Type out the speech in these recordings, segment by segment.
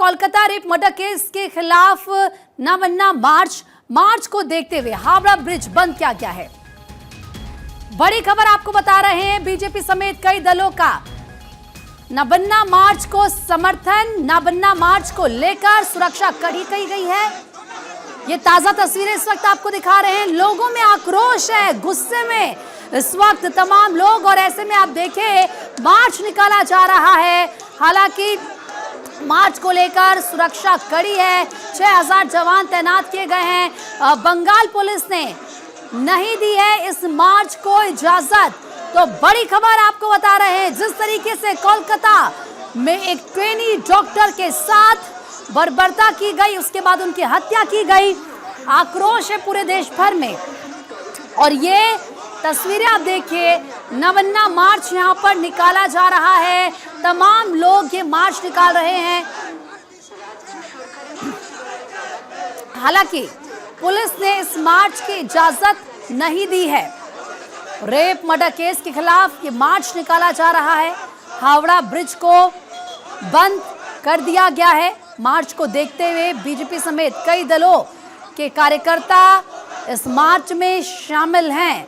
Kolkata rape murder case के खिलाफ ना बनना मार्च को देखते हुए हावड़ा ब्रिज बंद किया गया है। बड़ी खबर आपको बता रहे हैं, बीजेपी समेत कई दलों का ना बनना मार्च को समर्थन, ना बनना मार्च को लेकर सुरक्षा कड़ी की गई है। ये ताजा तस्वीरें इस वक्त आपको दिखा रहे हैं। लोगों में आक्रोश है, गुस्से में इस वक्त तमाम लोग, और ऐसे में आप देखें मार्च निकाला जा रहा है। हालांकि मार्च को लेकर सुरक्षा कड़ी है, 6000 जवान तैनात किए गए हैं। बंगाल पुलिस ने नहीं दी है इस मार्च को इजाजत। तो बड़ी खबर आपको बता रहे हैं, जिस तरीके से कोलकाता में एक ट्रेनी डॉक्टर के साथ बर्बरता की गई, उसके बाद उनकी हत्या की गई, आक्रोश है पूरे देश भर में। और ये तस्वीरें आप देखिए, नवन्ना मार्च यहां पर निकाला जा रहा है। तमाम लोग ये मार्च निकाल रहे हैं। हालांकि पुलिस ने इस मार्च की इजाजत नहीं दी है। रेप मर्डर केस के खिलाफ ये मार्च निकाला जा रहा है। हावड़ा ब्रिज को बंद कर दिया गया है। मार्च को देखते हुए बीजेपी समेत कई दलों के कार्यकर्ता इस मार्च में शामिल हैं।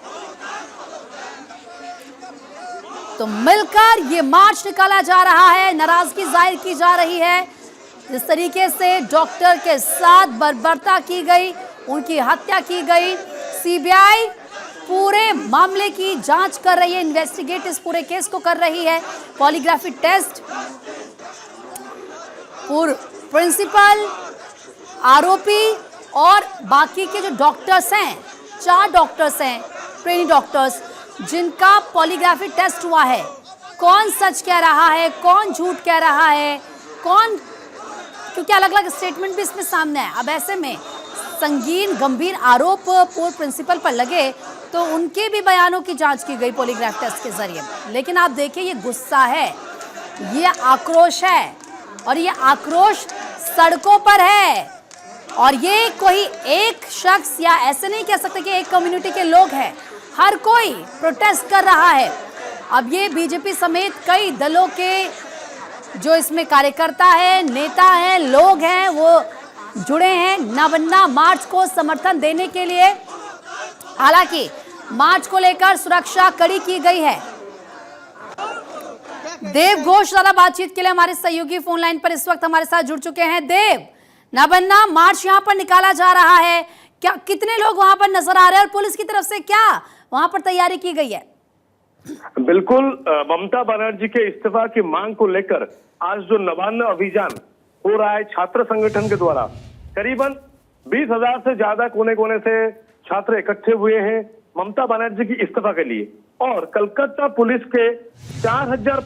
तो मिलकर ये मार्च निकाला जा रहा है, नाराजगी जाहिर की जा रही है। जिस तरीके से डॉक्टर के साथ बर्बरता की गई, उनकी हत्या की गई, सीबीआई पूरे मामले की जांच कर रही है, इन्वेस्टिगेट इस पूरे केस को कर रही है। पॉलीग्राफी टेस्ट, प्रिंसिपल, आरोपी और बाकी के जो डॉक्टर्स हैं, 4 डॉक्टर्स हैं, ट्रेनी डॉक्टर्स, जिनका पॉलीग्राफी टेस्ट हुआ है। कौन सच कह रहा है, कौन झूठ कह रहा है, कौन, क्योंकि अलग अलग स्टेटमेंट भी इसमें सामने है। अब ऐसे में संगीन गंभीर आरोप पूर्व प्रिंसिपल पर लगे तो उनके भी बयानों की जांच की गई पॉलीग्राफ टेस्ट के जरिए। लेकिन आप देखिए, ये गुस्सा है, ये आक्रोश है, और ये आक्रोश सड़कों पर है। और ये कोई एक शख्स या ऐसे नहीं कह सकते कि एक कम्युनिटी के लोग हैं, हर कोई प्रोटेस्ट कर रहा है। अब ये बीजेपी समेत कई दलों के जो इसमें कार्यकर्ता है, नेता हैं, लोग हैं, वो जुड़े हैं नवन्ना मार्च को समर्थन देने के लिए। हालांकि मार्च को लेकर सुरक्षा कड़ी की गई है। देव घोष ज्यादा बातचीत के लिए हमारे सहयोगी फोन लाइन पर इस वक्त हमारे साथ जुड़ चुके हैं। देव, नवन्ना मार्च यहां पर निकाला जा रहा है, क्या कितने लोग वहां पर नजर आ रहे हैं और पुलिस की तरफ से क्या वहां पर तैयारी की गई है? बिल्कुल, ममता बनर्जी के इस्तीफा की मांग को लेकर आज जो नवान्न अभियान हो रहा है छात्र संगठन के द्वारा, करीबन 20,000 से ज्यादा कोने कोने से छात्र इकट्ठे हुए हैं ममता बनर्जी की इस्तीफा के लिए। और कलकत्ता पुलिस के 4000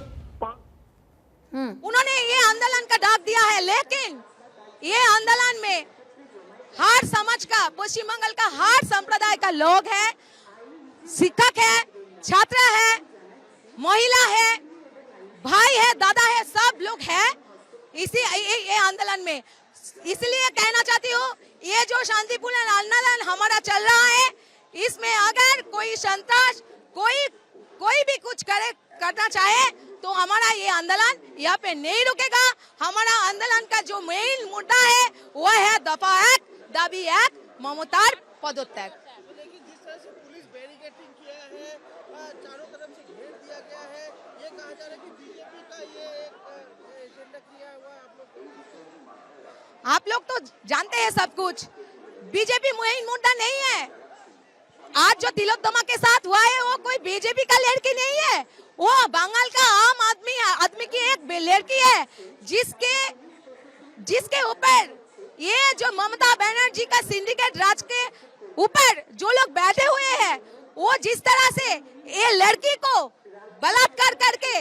उन्होंने ये आंदोलन का डाक दिया है। लेकिन ये आंदोलन में हर समाज का, पश्चिम बंगाल का हर संप्रदाय का लोग है, शिक्षक है, छात्र है, महिला है, भाई है, दादा है, सब लोग है इसी ये आंदोलन में। इसलिए कहना चाहती हूँ, ये जो शांतिपूर्ण आंदोलन हमारा चल रहा है, इसमें अगर कोई संतोष, कोई भी कुछ करना चाहे तो हमारा ये आंदोलन यहाँ पे नहीं रुकेगा। हमारा आंदोलन का जो मेन मुद्दा है वह है दफा 1, दाबी 1, ममतार पदत्याग। जिस तरह से पुलिस बैरिकेडिंग किया है, चारों तरफ से घेर दिया गया है, ये कहा जा रहा है कि बीजेपी का ये एक एजेंडा किया हुआ आप लोग तो जानते हैं सब कुछ। बीजेपी मेन मुद्दा नहीं है। आज जो तिलोत्तमा के साथ हुआ है वो कोई बीजेपी का लड़की नहीं है, वो बंगाल का आम आदमी की एक लड़की है, जिसके ऊपर ये जो ममता बनर्जी का सिंडिकेट राज के ऊपर जो लोग बैठे हुए हैं, वो जिस तरह से ये लड़की को बलात्कार करके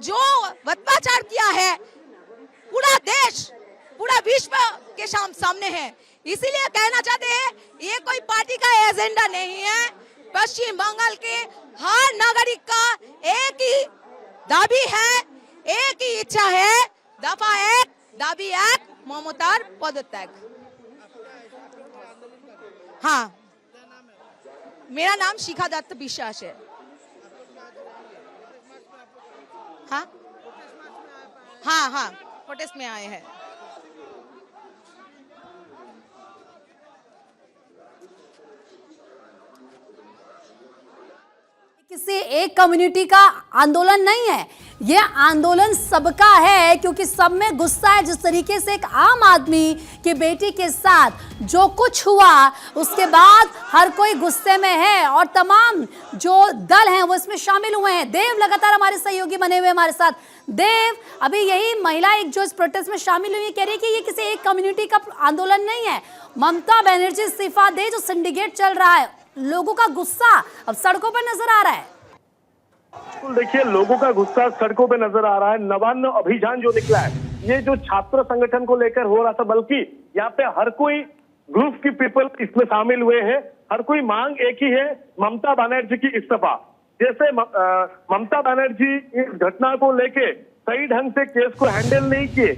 जो अत्याचार किया है, पूरा देश, पूरा विश्व के सामने है। इसीलिए कहना चाहते हैं, ये कोई पार्टी का एजेंडा नहीं है। पश्चिम बंगाल के हर नागरिक का एक ही दाबी है, एक ही इच्छा है, दफा 1, दाबी 1, ममतार पदत्याग। हाँ, मेरा नाम शिखा दत्त विश्वास है। हाँ हाँ हाँ, प्रोटेस्ट में आए हैं। किसी एक कम्युनिटी का आंदोलन नहीं है, ये आंदोलन सबका है, क्योंकि सब में गुस्सा है। जिस तरीके से एक आम आदमी की बेटी के साथ जो कुछ हुआ उसके बाद हर कोई गुस्से में है और तमाम जो दल हैं वो इसमें शामिल हुए हैं। देव लगातार हमारे सहयोगी बने हुए हमारे साथ। देव, अभी यही महिला एक जो इस प्रोटेस्ट में शामिल हुई कह रही है कि ये किसी एक कम्युनिटी का आंदोलन नहीं है, ममता बनर्जी इस्तीफा दे, जो सिंडिकेट चल रहा है, लोगों का गुस्सा अब सड़कों पर नजर आ रहा है। बिल्कुल, देखिए लोगों का गुस्सा सड़कों पे नजर आ रहा है। नवान्न अभियान जो निकला है, ये जो छात्र संगठन को लेकर हो रहा था, बल्कि यहाँ पे हर कोई ग्रुप की पीपल इसमें शामिल हुए हैं। हर कोई मांग एक ही है, ममता बनर्जी की इस्तीफा। जैसे ममता बनर्जी इस घटना को लेके सही ढंग से केस को हैंडल नहीं किए,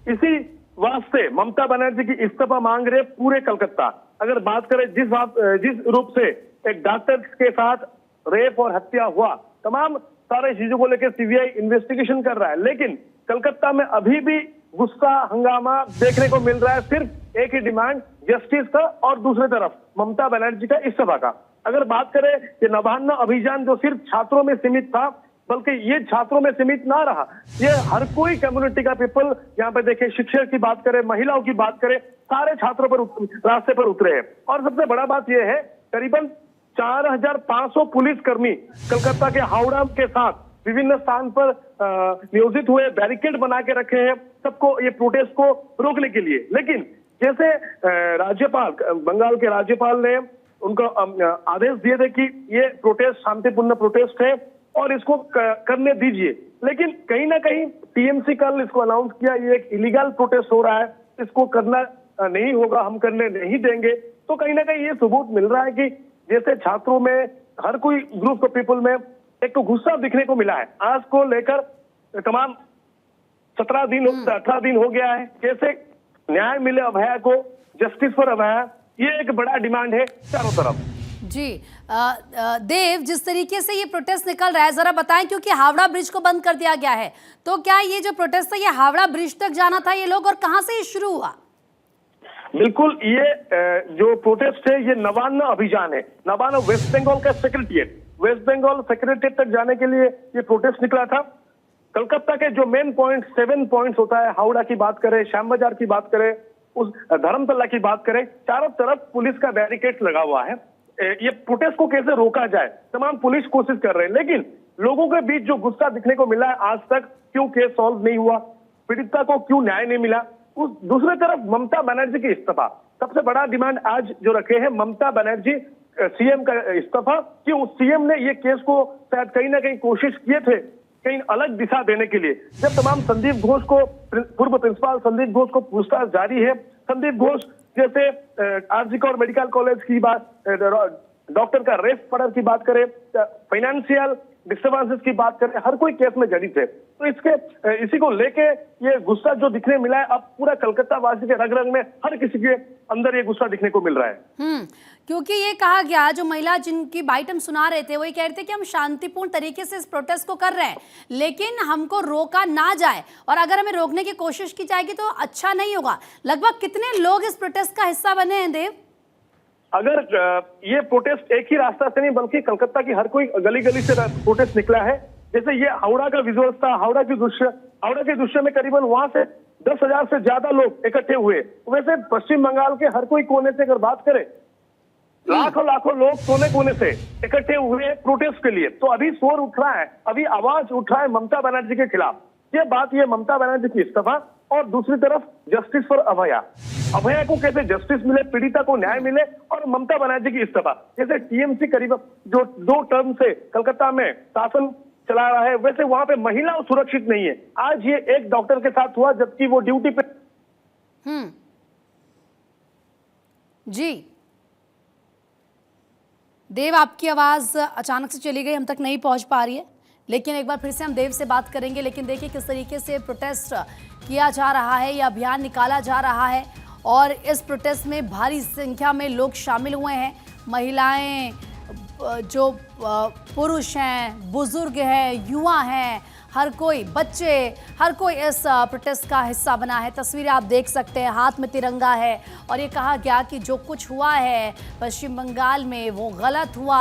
इसी वास्ते ममता बनर्जी की इस्तीफा मांग रहे पूरे कलकत्ता। अगर बात करें जिस रूप से एक डॉक्टर के साथ रेप और हत्या हुआ, तमाम सारे चीजों को लेकर सीबीआई इन्वेस्टिगेशन कर रहा है, लेकिन कलकत्ता में अभी भी गुस्सा हंगामा देखने को मिल रहा है। सिर्फ एक ही डिमांड, जस्टिस का, और दूसरी तरफ ममता बनर्जी का इस्तीफा का। अगर बात करें कि नवान्न अभियान जो सिर्फ छात्रों में सीमित था, बल्कि ये छात्रों में सीमित ना रहा, ये हर कोई कम्युनिटी का पीपल, यहाँ पे देखें, शिक्षक की बात करें, महिलाओं की बात करें, सारे छात्रों पर रास्ते पर उतरे हैं। और सबसे बड़ा बात यह है, करीबन 4500 पुलिसकर्मी कलकत्ता के हावड़ा के साथ विभिन्न स्थान पर नियोजित हुए, बैरिकेड बना के रखे हैं सबको, ये प्रोटेस्ट को रोकने के लिए। लेकिन जैसे राज्यपाल, बंगाल के राज्यपाल ने उनको आदेश दिए थे कि ये प्रोटेस्ट शांतिपूर्ण प्रोटेस्ट है और इसको करने दीजिए, लेकिन कहीं ना कहीं टीएमसी कल इसको अनाउंस किया ये एक इलीगल प्रोटेस्ट हो रहा है, इसको करना नहीं होगा, हम करने नहीं देंगे। तो कहीं ना कहीं ये सबूत मिल रहा है कि जैसे छात्रों में, हर कोई ग्रुप ऑफ पीपल में एक तो गुस्सा दिखने को मिला है। आज को लेकर तमाम 18 दिन हो गया है, कैसे न्याय मिले अभया को, जस्टिस फॉर अभया, ये एक बड़ा डिमांड है चारों तरफ। जी देव, जिस तरीके से ये प्रोटेस्ट निकल रहा है जरा बताएं, क्योंकि हावड़ा ब्रिज को बंद कर दिया गया है, तो क्या ये जो प्रोटेस्ट था ये हावड़ा ब्रिज तक जाना था ये लोग, और कहां से ये शुरू हुआ? बिल्कुल, ये जो प्रोटेस्ट है ये नवान्न अभियान है। नवान्न वेस्ट बंगाल का सेक्रेटरिएट, वेस्ट बंगाल सेक्रेटरिएट तक जाने के लिए ये प्रोटेस्ट निकला था। कलकत्ता के जो मेन पॉइंट 7 पॉइंट्स होता है, हावड़ा की बात करें, श्याम बाजार की बात करें, उस धर्मतला की बात करें, चारों तरफ पुलिस का बैरिकेड लगा हुआ है। ये प्रोटेस्ट को कैसे रोका जाए, तमाम पुलिस कोशिश कर रहे हैं, लेकिन लोगों के बीच जो गुस्सा दिखने को मिला है, आज तक क्यों केस सॉल्व नहीं हुआ, पीड़िता को क्यों न्याय नहीं मिला। उस दूसरी तरफ ममता बनर्जी की इस्तीफा, सबसे बड़ा डिमांड आज जो रखे हैं ममता बनर्जी सीएम का इस्तीफा। क्यों सीएम ने ये केस को शायद कहीं ना कहीं कोशिश किए थे कहीं अलग दिशा देने के लिए। जब तमाम संदीप घोष को, पूर्व प्रिंसिपल संदीप घोष को पूछताछ जारी है, संदीप घोष जैसे आरजी कौर मेडिकल कॉलेज की बात, डॉक्टर का रेप मर्डर की बात करें, फाइनेंशियल डिस्टर्बेंसेस की बात करें, हर कोई केस में जड़ित है। तो इसी को लेके ये गुस्सा जो दिखने मिला है, अब पूरा कलकत्ता वासी के रग रग में हर किसी के अंदर ये गुस्सा दिखने को मिल रहा है। क्योंकि ये कहा गया, जो महिला जिनकी बाइट हम सुना रहे थे वही कह रहे थे कि हम शांतिपूर्ण तरीके से इस प्रोटेस्ट को कर रहे हैं, लेकिन हमको रोका ना जाए, और अगर हमें रोकने की कोशिश की जाएगी तो अच्छा नहीं होगा। लगभग कितने लोग इस प्रोटेस्ट का हिस्सा बने हैं देव? अगर ये प्रोटेस्ट एक ही रास्ता से नहीं, बल्कि कलकत्ता की हर कोई गली गली से प्रोटेस्ट निकला है। जैसे ये हावड़ा का विजुअल था, हावड़ा के दृश्य में करीबन वहां से 10,000 से ज्यादा लोग इकट्ठे हुए। वैसे पश्चिम बंगाल के हर कोई कोने से अगर बात करें, लाखों लोग कोने कोने से इकट्ठे हुए प्रोटेस्ट के लिए। तो अभी शोर उठ रहा है, अभी आवाज उठ रहा है ममता बनर्जी के खिलाफ। ये ममता बनर्जी की इस्तीफा, और दूसरी तरफ जस्टिस फॉर अभया, अभया को कैसे जस्टिस मिले, पीड़िता को न्याय मिले, और ममता बनर्जी की इस्तीफा। जैसे टीएमसी करीब जो 2 टर्म से कलकत्ता में शासन चला रहा है, वैसे वहां पे महिला सुरक्षित नहीं है। आज ये एक डॉक्टर के साथ हुआ, जबकि वो ड्यूटी पे। जी देव, आपकी आवाज अचानक से चली गई, हम तक नहीं पहुंच पा रही है, लेकिन एक बार फिर से हम देव से बात करेंगे। लेकिन देखिए किस तरीके से प्रोटेस्ट किया जा रहा है, यह अभियान निकाला जा रहा है, और इस प्रोटेस्ट में भारी संख्या में लोग शामिल हुए हैं। महिलाएं, जो पुरुष हैं, बुजुर्ग हैं, युवा हैं, हर कोई, बच्चे, हर कोई इस प्रोटेस्ट का हिस्सा बना है। तस्वीरें आप देख सकते हैं, हाथ में तिरंगा है और ये कहा गया कि जो कुछ हुआ है पश्चिम बंगाल में वो गलत हुआ।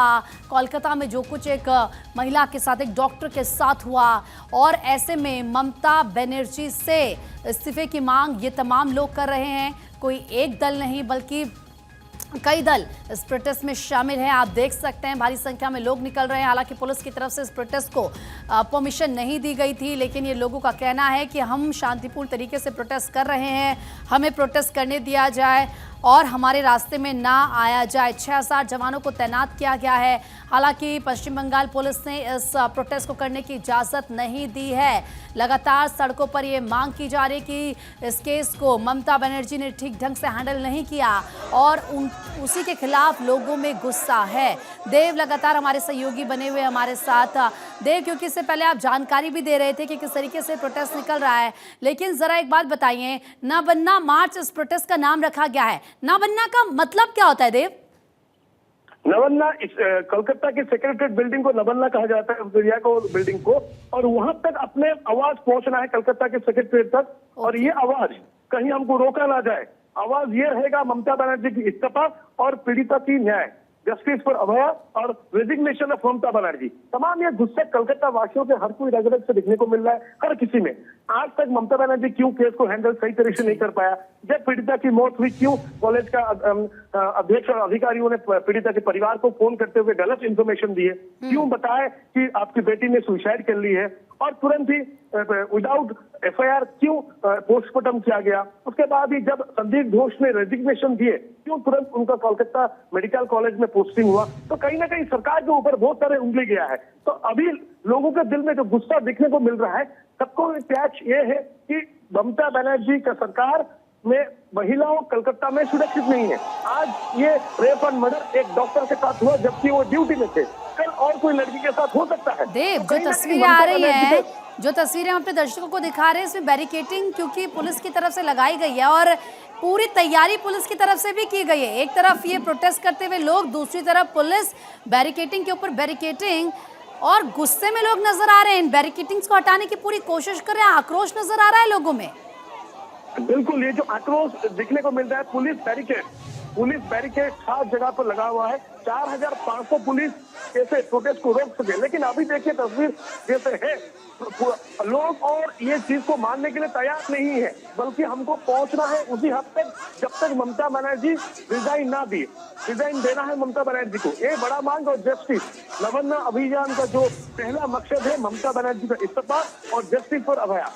कोलकाता में जो कुछ एक महिला के साथ, एक डॉक्टर के साथ हुआ, और ऐसे में ममता बनर्जी से इस्तीफे की मांग ये तमाम लोग कर रहे हैं। कोई एक दल नहीं बल्कि कई दल इस प्रोटेस्ट में शामिल हैं। आप देख सकते हैं भारी संख्या में लोग निकल रहे हैं। हालांकि पुलिस की तरफ से इस प्रोटेस्ट को परमिशन नहीं दी गई थी, लेकिन ये लोगों का कहना है कि हम शांतिपूर्ण तरीके से प्रोटेस्ट कर रहे हैं, हमें प्रोटेस्ट करने दिया जाए और हमारे रास्ते में ना आया जाए। 6,000 जवानों को तैनात किया गया है। हालांकि पश्चिम बंगाल पुलिस ने इस प्रोटेस्ट को करने की इजाज़त नहीं दी है। लगातार सड़कों पर ये मांग की जा रही कि इस केस को ममता बनर्जी ने ठीक ढंग से हैंडल नहीं किया और उसी के खिलाफ लोगों में गुस्सा है। देव लगातार हमारे सहयोगी बने हुए हमारे साथ। देव, क्योंकि इससे पहले आप जानकारी भी दे रहे थे कि किस तरीके से प्रोटेस्ट निकल रहा है, लेकिन ज़रा एक बात बताइए, ना बनना मार्च इस प्रोटेस्ट का नाम रखा गया है। ना बनना का मतलब क्या होता है देव? नवन्ना, कोलकाता की सेक्रेटरीट बिल्डिंग को नवन्ना कहा जाता है, इंडिया को बिल्डिंग को, और वहां तक अपने आवाज पहुंचना है कलकत्ता के सेक्रेटरीट तक। और ये आवाज कहीं हमको रोका ना जाए। आवाज ये रहेगा ममता बनर्जी की इस्तीफा और पीड़िता की न्याय, जस्टिस फॉर अभया और रेजिग्नेशन ऑफ ममता बनर्जी। तमाम ये गुस्सा कलकत्ता वासियों के हर कोई रग रग से देखने को मिल रहा है, हर किसी में। आज तक ममता बनर्जी क्यों केस को हैंडल सही तरीके से नहीं कर पाया? जब पीड़िता की मौत हुई, क्यों कॉलेज का अध्यक्ष और अधिकारियों ने पीड़िता के परिवार को फोन करते हुए गलत इंफॉर्मेशन दी है? क्यों बताए कि आपकी बेटी ने सुसाइड कर ली है और तुरंत ही विदाउट एफआईआर क्यों पोस्टमार्टम किया गया? उसके बाद ही जब संदीप घोष ने रेजिग्नेशन दिए, क्यों तुरंत उनका कोलकाता मेडिकल कॉलेज में पोस्टिंग हुआ? तो कहीं ना कहीं सरकार के ऊपर बहुत सारे उंगली गया है। तो अभी लोगों के दिल में जो गुस्सा दिखने को मिल रहा है, सबको कैच ये है कि ममता बनर्जी का सरकार में महिलाओं कलकत्ता में सुरक्षित नहीं है। आज ये रेप एंड मर्डर एक डॉक्टर के साथ हुआ जबकि वो ड्यूटी में थे, कल और कोई लड़की के साथ हो सकता है। देव, जो तस्वीरें आ रही हैं, जो तस्वीरें हम अपने दर्शकों को दिखा रहे हैं, इसमें बैरिकेडिंग क्योंकि पुलिस की तरफ से लगाई गई है और पूरी तैयारी पुलिस की तरफ से भी की गई है। एक तरफ ये प्रोटेस्ट करते हुए लोग, दूसरी तरफ पुलिस, बैरिकेडिंग के ऊपर बैरिकेडिंग, और गुस्से में लोग नजर आ रहे हैं। इन बैरिकेडिंग्स को हटाने की पूरी कोशिश कर रहे हैं। आक्रोश नजर आ रहा है लोगों में। बिल्कुल, ये जो आक्रोश दिखने को मिल रहा है, पुलिस बैरिकेड 7 जगह पर लगा हुआ है। 4,500 पुलिस कैसे प्रोटेस्ट को रोक सके। लेकिन अभी देखिए तस्वीर जैसे है, लोग और ये चीज को मानने के लिए तैयार नहीं है, बल्कि हमको पहुंचना है उसी हद तक जब तक ममता बनर्जी रिजाइन ना दी। रिजाइन देना है ममता बनर्जी को, ये बड़ा मांग। और जस्टिस नवन्ना अभियान का जो पहला मकसद है, ममता बनर्जी का इस्तीफा और जस्टिस फॉर अभया।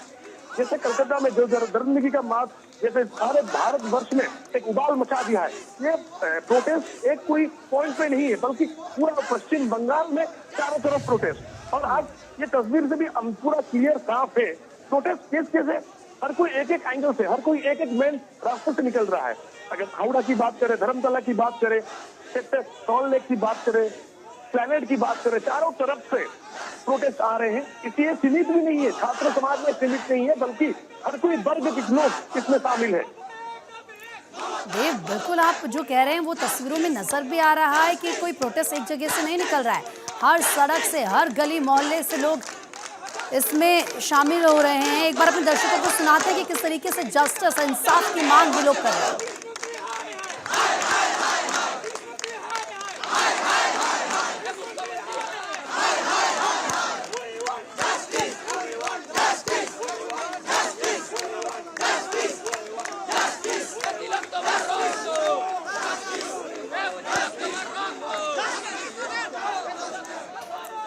जैसे कलकत्ता में जो दर्दगी का मार्च जैसे सारे भारतवर्ष में एक उबाल मचा दिया है। ये प्रोटेस्ट एक कोई पॉइंट पे नहीं है, बल्कि पूरा पश्चिम बंगाल में चारों तरफ प्रोटेस्ट। और आज ये तस्वीर से भी पूरा क्लियर साफ है, प्रोटेस्ट कैसे हर कोई एक एक एंगल से, हर कोई एक एक मेन रास्ते से निकल रहा है। अगर हावड़ा की बात करें, धर्मतला की बात करें, सेक्टर सॉल्ट लेक की बात करें, प्लैनेट की बात करें, चारों तरफ से प्रोटेस्ट आ रहे हैं। इसलिए सीमित भी नहीं है, छात्र समाज में सीमित नहीं है, बल्कि हर कोई वर्ग के लोग इसमें शामिल है। देव, बिल्कुल आप जो कह रहे हैं वो तस्वीरों में नजर भी आ रहा है कि कोई प्रोटेस्ट एक जगह से नहीं निकल रहा है। हर सड़क से, हर गली मोहल्ले से लोग इसमें शामिल हो रहे हैं। एक बार अपने दर्शकों को सुनाते हैं कि किस तरीके से जस्टिस, इंसाफ की मांग भी लोग कर रहे हैं।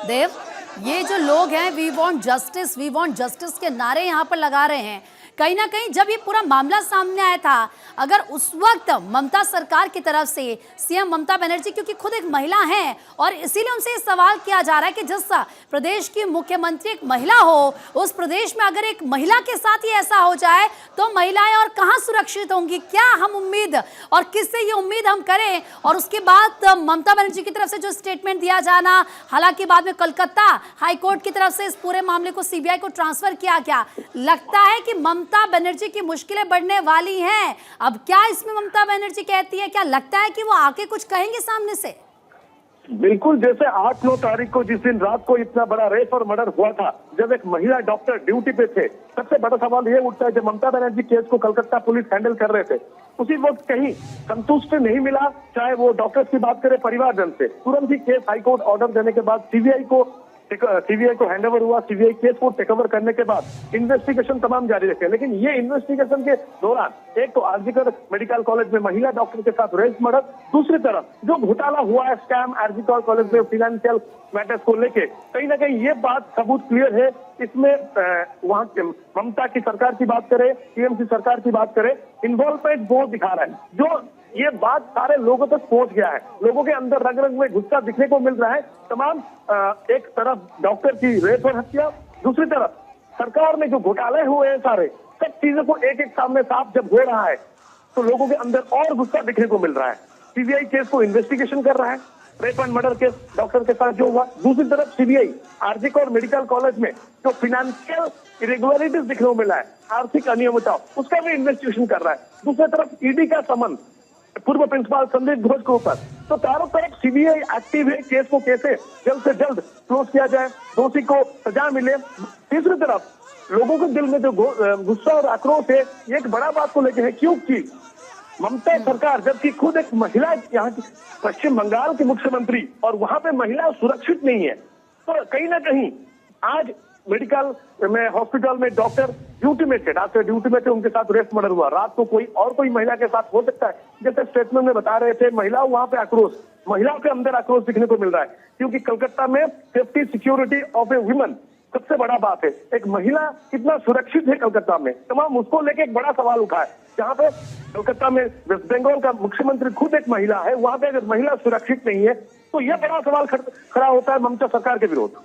देव, ये जो लोग हैं वी वांट जस्टिस के नारे यहाँ पर लगा रहे हैं। कहीं ना कहीं जब ये पूरा मामला सामने आया था, अगर उस वक्त ममता सरकार की तरफ से सीएम ममता बनर्जी, क्योंकि खुद एक महिला हैं और इसीलिए उनसे ये सवाल किया जा रहा है कि जिस प्रदेश की मुख्यमंत्री एक महिला हो, उस प्रदेश में अगर एक महिला के साथ ही ऐसा हो जाए तो महिलाएं और कहाँ सुरक्षित होंगी? क्या हम उम्मीद और किससे ये उम्मीद हम करें? और उसके बाद ममता बनर्जी की तरफ से जो स्टेटमेंट दिया जाना, हालांकि बाद में कलकत्ता हाईकोर्ट की तरफ से इस पूरे मामले को सीबीआई को ट्रांसफर किया गया। लगता है कि ममता बनर्जी की मुश्किलें बढ़ने वाली हैं। अब क्या इसमें ममता बनर्जी कहती है? क्या लगता है कि वो आके कुछ कहेंगे सामने से? बिल्कुल, जैसे 8-9 तारीख को जिस दिन रात को इतना बड़ा रेप और मर्डर हुआ था, जब एक महिला डॉक्टर ड्यूटी पे थे, सबसे बड़ा सवाल ये उठता है जब ममता बनर्जी केस को कलकत्ता पुलिस हैंडल कर रहे थे, उसी वक्त कहीं संतुष्ट नहीं मिला, चाहे वो डॉक्टर्स की बात करें परिवारजन से, तुरंत ही केस हाईकोर्ट ऑर्डर देने के बाद सीबीआई को हैंडओवर हुआ। सीबीआई केस को टेक ओवर करने के बाद इन्वेस्टिगेशन तमाम जारी रखे, लेकिन ये इन्वेस्टिगेशन के दौरान एक तो आरजीकर मेडिकल कॉलेज में महिला डॉक्टर के साथ रेप मर्डर, दूसरी तरफ जो घोटाला हुआ है स्कैम आरजीकर कॉलेज में फिनेंशियल मैटर्स को लेके, कहीं ना कहीं ये बात सबूत क्लियर है। इसमें वहां ममता की सरकार की बात करें, टीएमसी सरकार की बात करें, इन्वॉल्वमेंट बहुत दिखा रहा है, जो ये बात सारे लोगों तक पहुंच गया है। लोगों के अंदर रंग रंग में गुस्सा दिखने को मिल रहा है। तमाम एक तरफ डॉक्टर की रेप और हत्या, दूसरी तरफ सरकार में जो घोटाले हुए हैं सारे, सब चीजों को एक एक सामने साफ जब हो रहा है तो लोगों के अंदर और गुस्सा दिखने को मिल रहा है। सीबीआई केस को इन्वेस्टिगेशन कर रहा है, rape and murder case doctor के साथ जो हुआ, दूसरी तरफ सीबीआई आरजीकर मेडिकल कॉलेज में जो फिनेंशियल इरेगुलरिटीज दिखने को मिला है, आर्थिक अनियमितता, उसका भी इन्वेस्टिगेशन कर रहा है। दूसरी तरफ ईडी का समन पूर्व प्रिंसिपल संदीप घोष के ऊपर, तो चारों तरफ सीबीआई एक्टिव है। केस को कैसे जल्द से जल्द क्लोज किया जाए, दोषी को सजा मिले। तीसरी तरफ लोगों के दिल में जो गुस्सा और आक्रोश है, ये एक बड़ा बात को लेकर है, क्योंकि ममता सरकार जबकि खुद एक महिला, यहाँ की पश्चिम बंगाल की मुख्यमंत्री, और वहां पे महिला सुरक्षित नहीं है, तो कहीं ना कहीं आज मेडिकल में हॉस्पिटल में डॉक्टर ड्यूटी में थे, डॉक्टर ड्यूटी में थे, उनके साथ रेप मर्डर हुआ। रात को कोई महिला के साथ हो सकता है, जैसे स्टेटमेंट में बता रहे थे, महिलाओं वहां पे आक्रोश, महिलाओं के अंदर आक्रोश दिखने को मिल रहा है, क्योंकि कलकत्ता में safety security of A women सबसे बड़ा बात है। एक महिला कितना सुरक्षित है कलकत्ता में, तमाम उसको लेके एक बड़ा सवाल उठा है। जहाँ पे कलकत्ता में वेस्ट बंगाल का मुख्यमंत्री खुद एक महिला है, वहां पे अगर महिला सुरक्षित नहीं है तो यह बड़ा सवाल खड़ा होता है ममता सरकार के विरोध।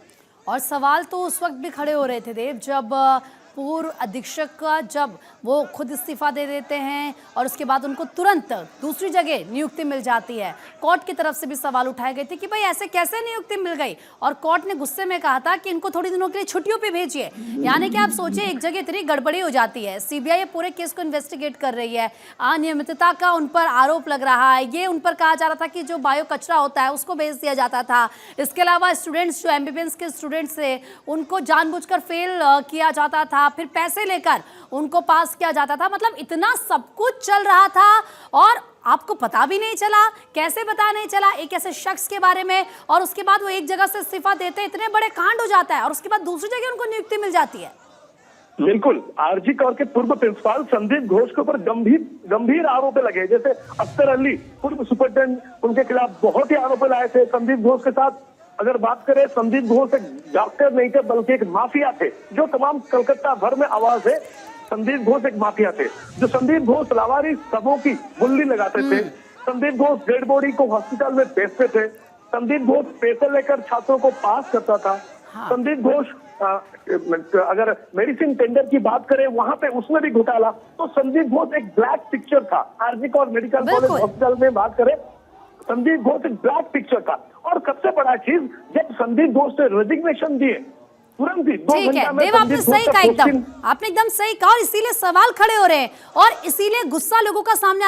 और सवाल तो उस वक्त भी खड़े हो रहे थे देव, जब पूर्व अधीक्षक का जब वो खुद इस्तीफा दे देते हैं और उसके बाद उनको तुरंत दूसरी जगह नियुक्ति मिल जाती है। कोर्ट की तरफ से भी सवाल उठाए गए थे कि भाई ऐसे कैसे नियुक्ति मिल गई, और कोर्ट ने गुस्से में कहा था कि इनको थोड़ी दिनों के लिए छुट्टियों पे भेजिए। यानी कि आप सोचिए, एक जगह इतनी गड़बड़ी हो जाती है, सीबीआई पूरे केस को इन्वेस्टिगेट कर रही है, अनियमितता का उन पर आरोप लग रहा है, ये उन पर कहा जा रहा था कि जो बायो कचरा होता है उसको भेज दिया जाता था। इसके अलावा स्टूडेंट्स जो एमबीबीएस के स्टूडेंट्स थे उनको जानबूझकर फेल किया जाता था, फिर पैसे लेकर उनको पास किया जाता था। मतलब इतना सब कुछ चल रहा था और आपको पता भी नहीं चला। कैसे पता नहीं चला एक ऐसे शख्स के बारे में, और उसके बाद वो एक जगह से इस्तीफा देते, इतने बड़े कांड हो जाता है और उसके बाद दूसरी जगह उनको नियुक्ति मिल जाती है। बिल्कुल, आरजीकर के पूर्व प्रिंसिपल संदीप घोष के ऊपर गंभीर आरोप लगे, जैसे अख्तर अली पूर्व सुपरिटेंडेंट, उनके खिलाफ बहुत ही आरोप लाए थे। संदीप घोष के साथ अगर बात करें, संदीप घोष एक डॉक्टर नहीं थे बल्कि एक माफिया थे, जो तमाम कलकत्ता भर में आवाज है। संदीप घोष एक माफिया थे, जो संदीप घोष लावारिस सबों की गुल्ली लगाते थे। संदीप घोष डेड बॉडी को हॉस्पिटल में बेचते थे। संदीप घोष पैसे लेकर छात्रों को पास करता था। संदीप घोष अगर मेडिसिन टेंडर की बात करें, वहां पे उसमें भी घोटाला। तो संदीप घोष एक ब्लैक पिक्चर था। आरजीकर मेडिकल कॉलेज हॉस्पिटल में बात करें, संदीप घोष एक ब्लैक पिक्चर था। और सबसे बड़ा चीज, जब संदीप घोष ने रेजिग्नेशन दिए, तुरंत ही 2 घंटे में देव, आपने सही कहा, आपने एकदम सही कहा, और इसीलिए सवाल खड़े हो रहे हैं और इसीलिए गुस्सा लोगों का सामने